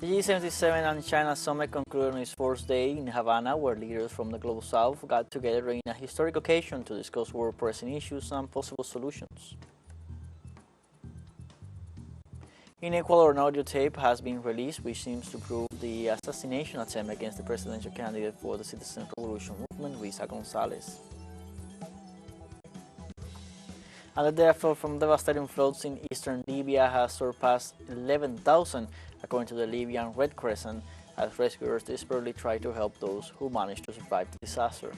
The G77 and China Summit concluded on its fourth day in Havana, where leaders from the Global South got together in a historic occasion to discuss world-pressing issues and possible solutions. In Ecuador, an audio tape has been released which seems to prove the assassination attempt against the presidential candidate for the Citizen Revolution Movement, Luisa González. And the death toll from devastating floods in eastern Libya has surpassed 11,000, according to the Libyan Red Crescent, as rescuers desperately try to help those who managed to survive the disaster.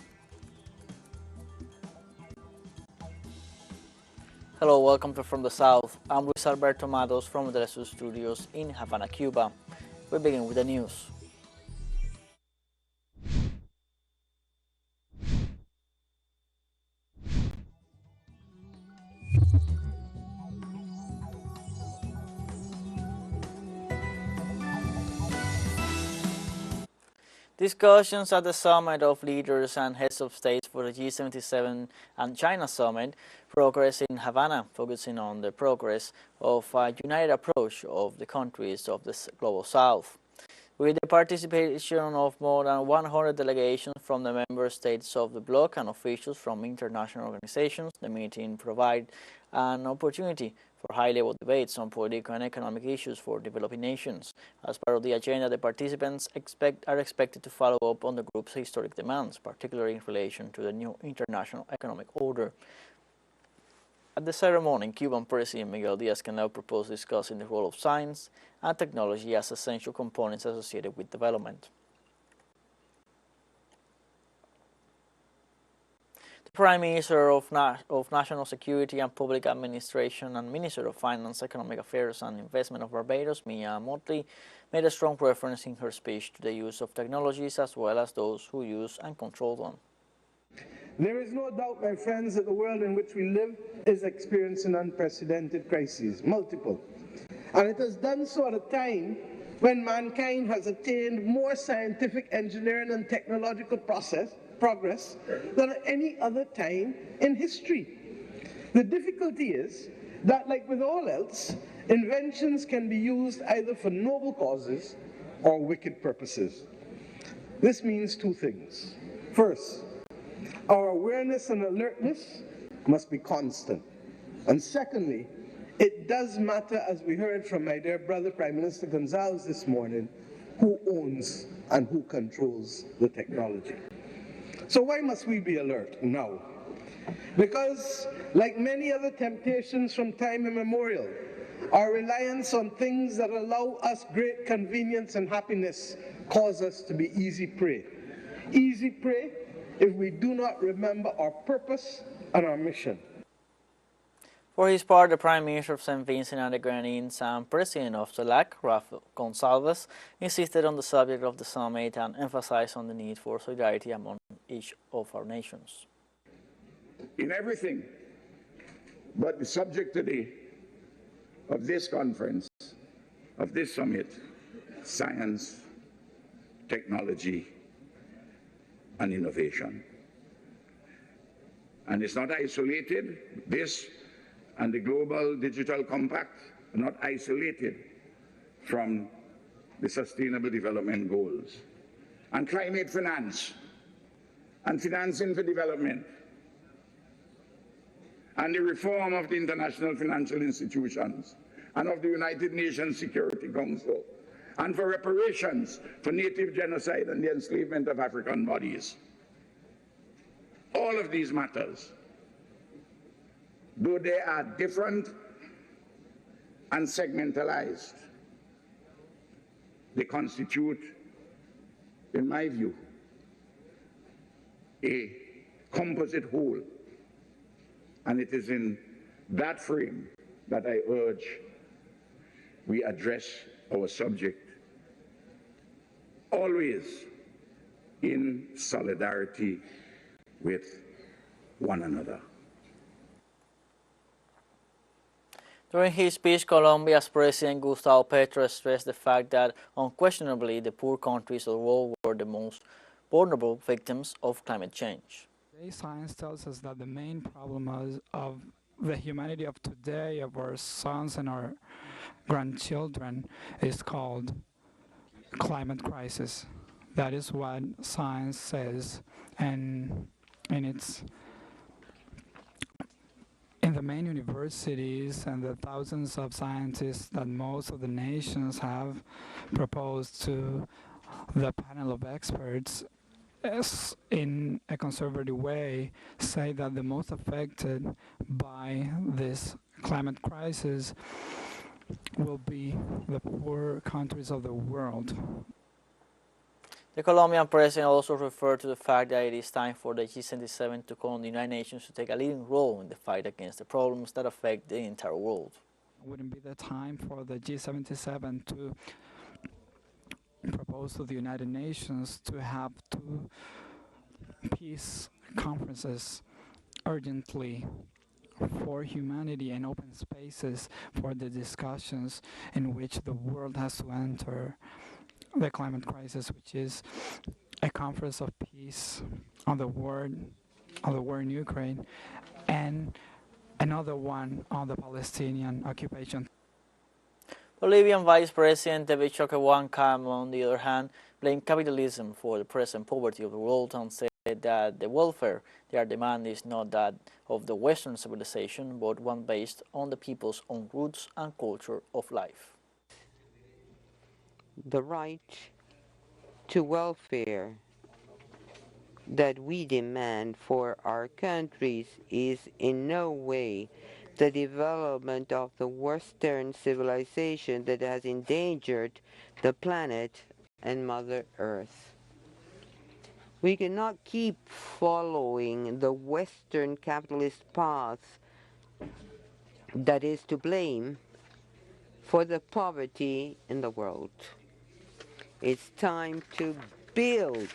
Hello, welcome to From the South. I'm Luis Alberto Matos from the teleSUR studios in Havana, Cuba. We begin with the news. Discussions at the Summit of Leaders and Heads of States for the G77 and China Summit progress in Havana, focusing on the progress of a united approach of the countries of the Global South. With the participation of more than 100 delegations from the member states of the bloc and officials from international organizations, the meeting provided an opportunity for high-level debates on political and economic issues for developing nations. As part of the agenda, the participants are expected to follow up on the group's historic demands, particularly in relation to the new international economic order. At the ceremony, Cuban President Miguel Díaz-Canel proposed discussing the role of science and technology as essential components associated with development. The Prime Minister of National Security and Public Administration and Minister of Finance, Economic Affairs and Investment of Barbados, Mia Mottley, made a strong reference in her speech to the use of technologies as well as those who use and control them. There is no doubt, my friends, that the world in which we live is experiencing unprecedented crises, multiple. And it has done so at a time when mankind has attained more scientific engineering and technological progress than at any other time in history. The difficulty is that, like with all else, inventions can be used either for noble causes or wicked purposes. This means two things. First, our awareness and alertness must be constant. And secondly, it does matter, as we heard from my dear brother, Prime Minister González this morning, who owns and who controls the technology. So why must we be alert now? Because, like many other temptations from time immemorial, our reliance on things that allow us great convenience and happiness cause us to be easy prey. Easy prey if we do not remember our purpose and our mission. For his part, the Prime Minister of St. Vincent and the Grenadines and President of CELAC, Luisa González, insisted on the subject of the summit and emphasized on the need for solidarity among each of our nations. In everything but the subject today of this conference, of this summit, science, technology, and innovation. And it's not isolated. This and the Global Digital Compact are not isolated from the Sustainable Development Goals. And climate finance, and financing for development, and the reform of the international financial institutions, and of the United Nations Security Council, and for reparations for native genocide and the enslavement of African bodies. All of these matters, though they are different and segmentalized, they constitute, in my view, a composite whole. And it is in that frame that I urge we address our subject always in solidarity with one another. During his speech, Colombia's President Gustavo Petro stressed the fact that unquestionably the poor countries of the world were the most vulnerable victims of climate change. Today, science tells us that the main problem of the humanity of today, of our sons and our grandchildren, is called climate crisis. That is what science says, and it's in the main universities and the thousands of scientists that most of the nations have proposed to the panel of experts in a conservative way say that the most affected by this climate crisis will be the poor countries of the world. The Colombian president also referred to the fact that it is time for the G77 to call on the United Nations to take a leading role in the fight against the problems that affect the entire world. Wouldn't be the time for the G77 to propose to the United Nations to have two peace conferences urgently for humanity and open spaces for the discussions in which the world has to enter the climate crisis, which is a conference of peace on the war in Ukraine, and another one on the Palestinian occupation. Bolivian Vice President David Choquehuanca, on the other hand, blamed capitalism for the present poverty of the world and said that the welfare they are demanding is not that of the Western civilization, but one based on the people's own roots and culture of life. The right to welfare that we demand for our countries is in no way the development of the Western civilization that has endangered the planet and Mother Earth. We cannot keep following the Western capitalist path that is to blame for the poverty in the world. It's time to build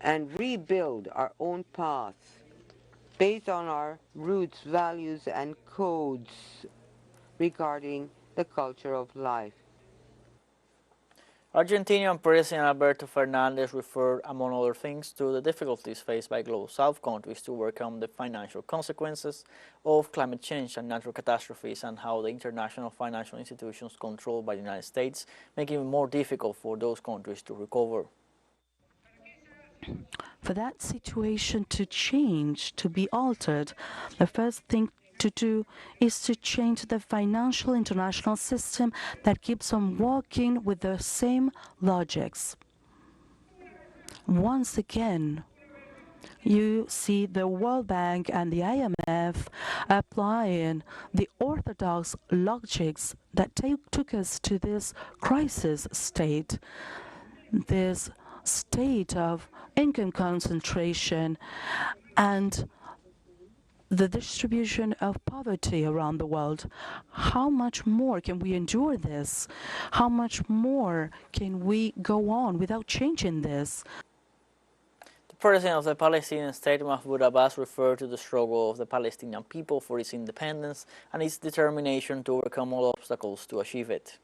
and rebuild our own path based on our roots, values, and codes regarding the culture of life. Argentinian President Alberto Fernandez referred, among other things, to the difficulties faced by Global South countries to overcome the financial consequences of climate change and natural catastrophes, and how the international financial institutions controlled by the United States make it more difficult for those countries to recover. For that situation to change, to be altered, the first thing to do is to change the financial international system that keeps on working with the same logics. Once again, you see the World Bank and the IMF applying the orthodox logics that took us to this crisis state, this state of income concentration and the distribution of poverty around the world. How much more can we endure this? How much more can we go on without changing this? The president of the Palestinian state, Mahmoud Abbas, referred to the struggle of the Palestinian people for its independence and its determination to overcome all obstacles to achieve it.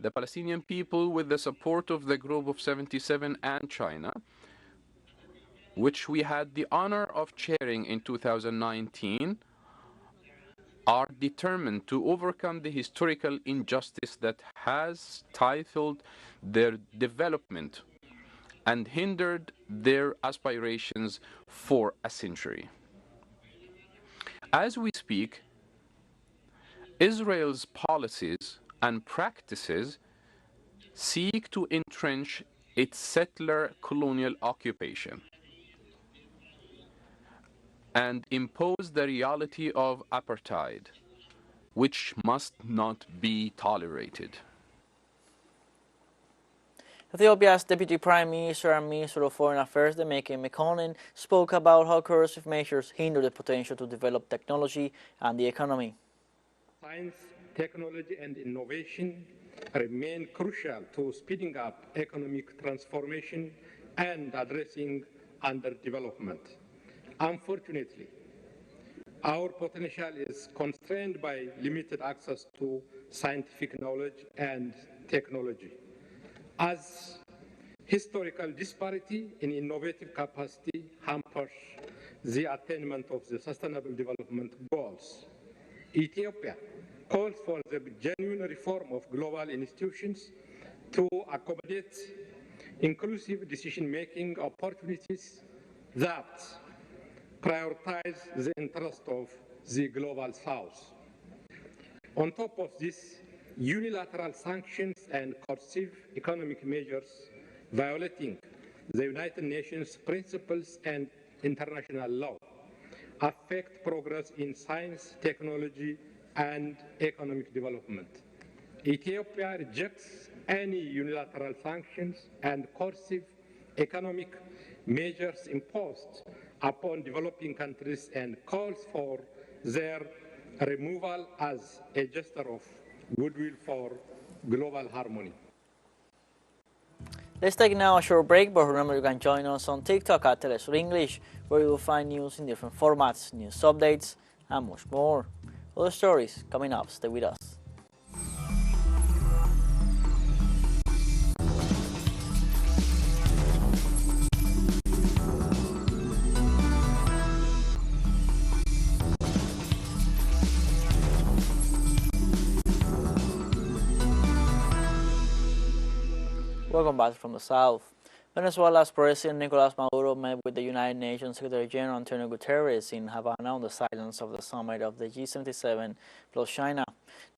The Palestinian people, with the support of the Group of 77 and China, which we had the honor of chairing in 2019, are determined to overcome the historical injustice that has stifled their development and hindered their aspirations for a century. As we speak, Israel's policies and practices seek to entrench its settler colonial occupation and impose the reality of apartheid, which must not be tolerated. Ethiopia's Deputy Prime Minister and Minister of Foreign Affairs, Demeke Mekonnen, spoke about how coercive measures hinder the potential to develop technology and the economy. Science, technology, and innovation remain crucial to speeding up economic transformation and addressing underdevelopment. Unfortunately, our potential is constrained by limited access to scientific knowledge and technology. As historical disparity in innovative capacity hampers the attainment of the Sustainable Development Goals, Ethiopia calls for the genuine reform of global institutions to accommodate inclusive decision-making opportunities that prioritize the interest of the Global South. On top of this, unilateral sanctions and coercive economic measures violating the United Nations principles and international law affect progress in science, technology, and economic development. Ethiopia rejects any unilateral sanctions and coercive economic measures imposed upon developing countries and calls for their removal as a gesture of goodwill for global harmony. Let's take now a short break, but remember you can join us on TikTok at teleSUR English, where you will find news in different formats, news updates, and much more. Other stories coming up. Stay with us. Welcome back from the South. Venezuela's President Nicolas Maduro met with the United Nations Secretary General Antonio Guterres in Havana on the sidelines of the summit of the G77 plus China.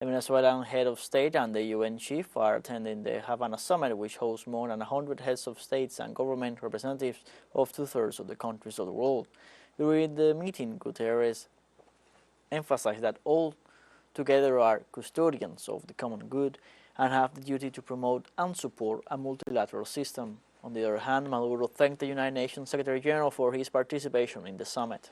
The Venezuelan head of state and the UN chief are attending the Havana summit, which hosts more than 100 heads of states and government representatives of two-thirds of the countries of the world. During the meeting, Guterres emphasized that all together are custodians of the common good and have the duty to promote and support a multilateral system. On the other hand, Maduro thanked the United Nations Secretary General for his participation in the summit.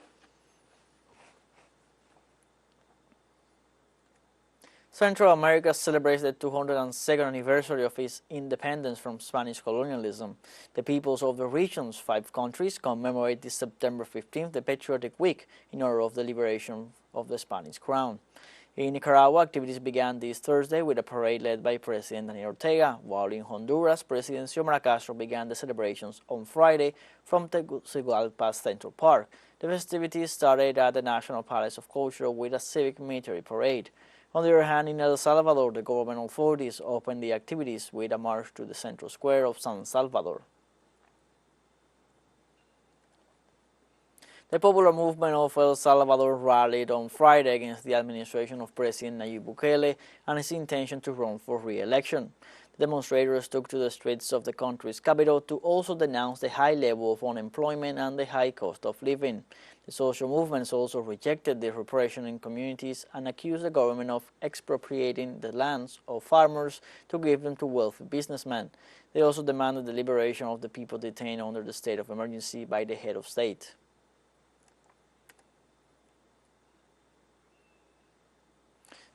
Central America celebrates the 202nd anniversary of its independence from Spanish colonialism. The peoples of the region's 5 countries commemorate this September 15th the Patriotic Week in honor of the liberation of the Spanish crown. In Nicaragua, activities began this Thursday with a parade led by President Daniel Ortega, while in Honduras, President Xiomara Castro began the celebrations on Friday from Tegucigalpa's Central Park. The festivities started at the National Palace of Culture with a civic military parade. On the other hand, in El Salvador, the government authorities opened the activities with a march to the central square of San Salvador. The popular movement of El Salvador rallied on Friday against the administration of President Nayib Bukele and his intention to run for re-election. The demonstrators took to the streets of the country's capital to also denounce the high level of unemployment and the high cost of living. The social movements also rejected the repression in communities and accused the government of expropriating the lands of farmers to give them to wealthy businessmen. They also demanded the liberation of the people detained under the state of emergency by the head of state.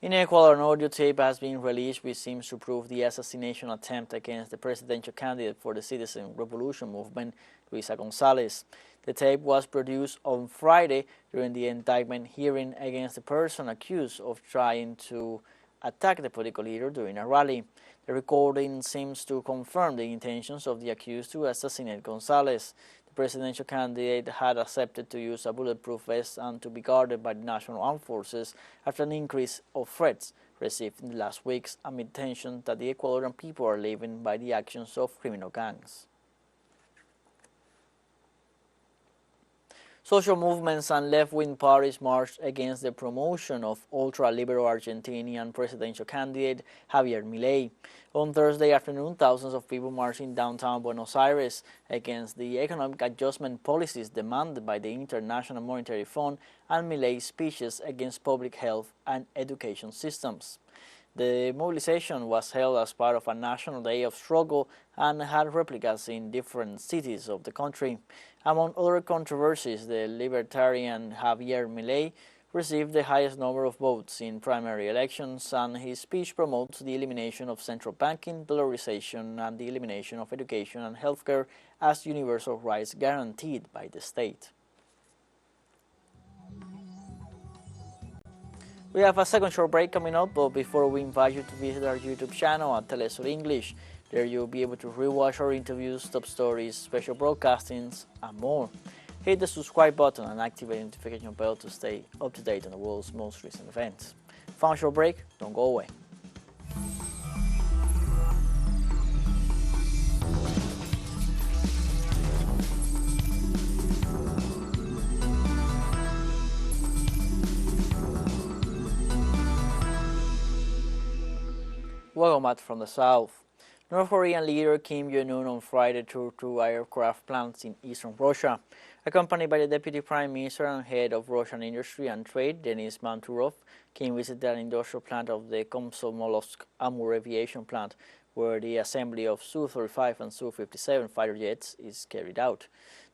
In Ecuador, an audio tape has been released which seems to prove the assassination attempt against the presidential candidate for the Citizen Revolution movement, Luisa González. The tape was produced on Friday during the indictment hearing against the person accused of trying to attack the political leader during a rally. The recording seems to confirm the intentions of the accused to assassinate González. The presidential candidate had accepted to use a bulletproof vest and to be guarded by the National Armed Forces after an increase of threats received in the last weeks amid tension that the Ecuadorian people are living by the actions of criminal gangs. Social movements and left-wing parties marched against the promotion of ultra-liberal Argentinian presidential candidate Javier Milei. On Thursday afternoon, thousands of people marched in downtown Buenos Aires against the economic adjustment policies demanded by the International Monetary Fund and Milei's speeches against public health and education systems. The mobilization was held as part of a national day of struggle and had replicas in different cities of the country. Among other controversies, the libertarian Javier Milei received the highest number of votes in primary elections, and his speech promotes the elimination of central banking, dollarization, and the elimination of education and healthcare as universal rights guaranteed by the state. We have a second short break coming up, but before we invite you to visit our YouTube channel at teleSUR English. There you'll be able to rewatch our interviews, top stories, special broadcastings, and more. Hit the subscribe button and activate the notification bell to stay up to date on the world's most recent events. Final short break, don't go away. Welcome back from the south. North Korean leader Kim Jong-un on Friday toured two aircraft plants in eastern Russia. Accompanied by the Deputy Prime Minister and head of Russian Industry and Trade, Denis Manturov, Kim visited an industrial plant of the Komsomolsk-Amur aviation plant, where the assembly of Su-35 and Su-57 fighter jets is carried out.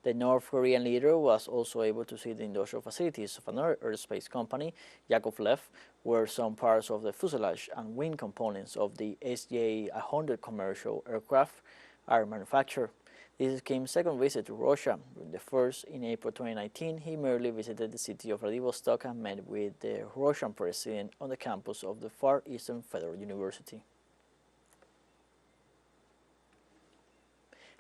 The North Korean leader was also able to see the industrial facilities of another aerospace company, Yakovlev, where some parts of the fuselage and wing components of the SJ-100 commercial aircraft are manufactured. This is Kim's second visit to Russia. During the first in April 2019, he merely visited the city of Vladivostok and met with the Russian president on the campus of the Far Eastern Federal University.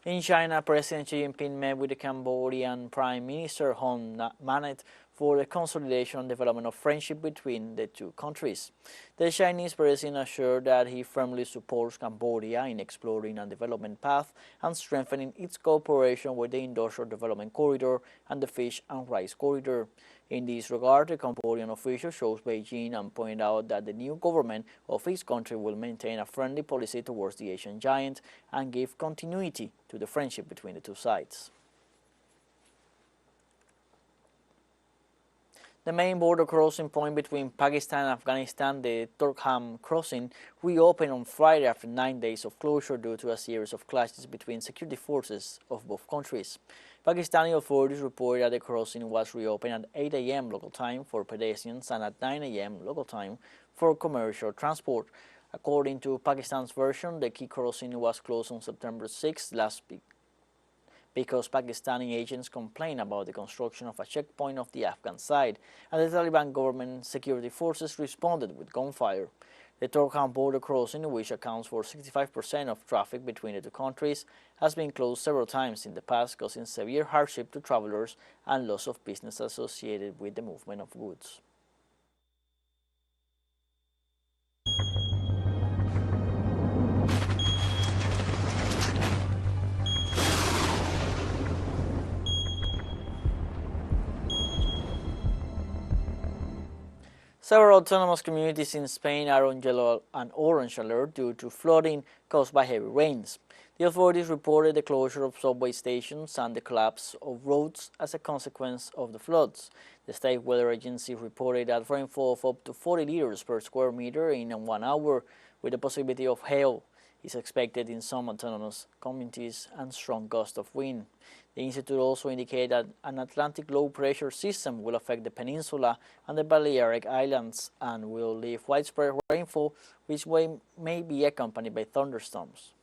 In China, President Xi Jinping met with the Cambodian Prime Minister Hun Manet for the consolidation and development of friendship between the two countries. The Chinese president assured that he firmly supports Cambodia in exploring a development path and strengthening its cooperation with the Industrial Development Corridor and the Fish and Rice Corridor. In this regard, the Cambodian official chose Beijing and pointed out that the new government of his country will maintain a friendly policy towards the Asian giant and give continuity to the friendship between the two sides. The main border crossing point between Pakistan and Afghanistan, the Torkham crossing, reopened on Friday after 9 days of closure due to a series of clashes between security forces of both countries. Pakistani authorities reported that the crossing was reopened at 8 a.m. local time for pedestrians and at 9 a.m. local time for commercial transport. According to Pakistan's version, the key crossing was closed on September 6 last week because Pakistani agents complained about the construction of a checkpoint of the Afghan side, and the Taliban government security forces responded with gunfire. The Torkham border crossing, which accounts for 65% of traffic between the two countries, has been closed several times in the past, causing severe hardship to travelers and loss of business associated with the movement of goods. Several autonomous communities in Spain are on yellow and orange alert due to flooding caused by heavy rains. The authorities reported the closure of subway stations and the collapse of roads as a consequence of the floods. The state weather agency reported that rainfall of up to 40 liters per square meter in 1 hour, with the possibility of hail, is expected in some autonomous communities and strong gusts of wind. The institute also indicated that an Atlantic low-pressure system will affect the peninsula and the Balearic Islands and will leave widespread rainfall, which may be accompanied by thunderstorms.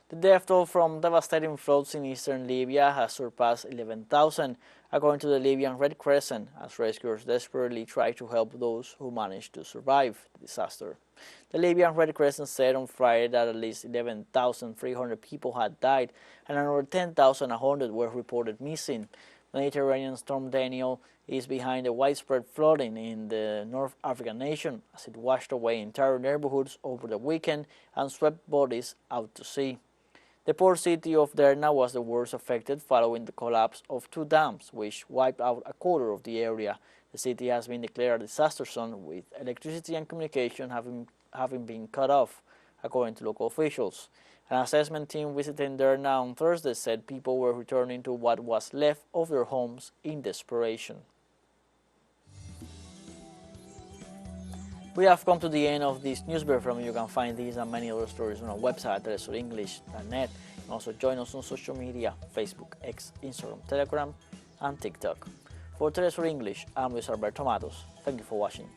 The death toll from devastating floods in eastern Libya has surpassed 11,000, according to the Libyan Red Crescent, as rescuers desperately try to help those who managed to survive the disaster. The Libyan Red Crescent said on Friday that at least 11,300 people had died and another 10,100 were reported missing. The Mediterranean storm Daniel is behind the widespread flooding in the North African nation as it washed away entire neighborhoods over the weekend and swept bodies out to sea. The port city of Derna was the worst affected following the collapse of two dams, which wiped out a quarter of the area. The city has been declared a disaster zone, with electricity and communication having been cut off, according to local officials. An assessment team visiting Derna on Thursday said people were returning to what was left of their homes in desperation. We have come to the end of this news briefing. You can find these and many other stories on our website, telesurenglish.net. You can also join us on social media, Facebook, X, Instagram, Telegram, and TikTok. For Telesur English, I'm Luis Alberto Matos. Thank you for watching.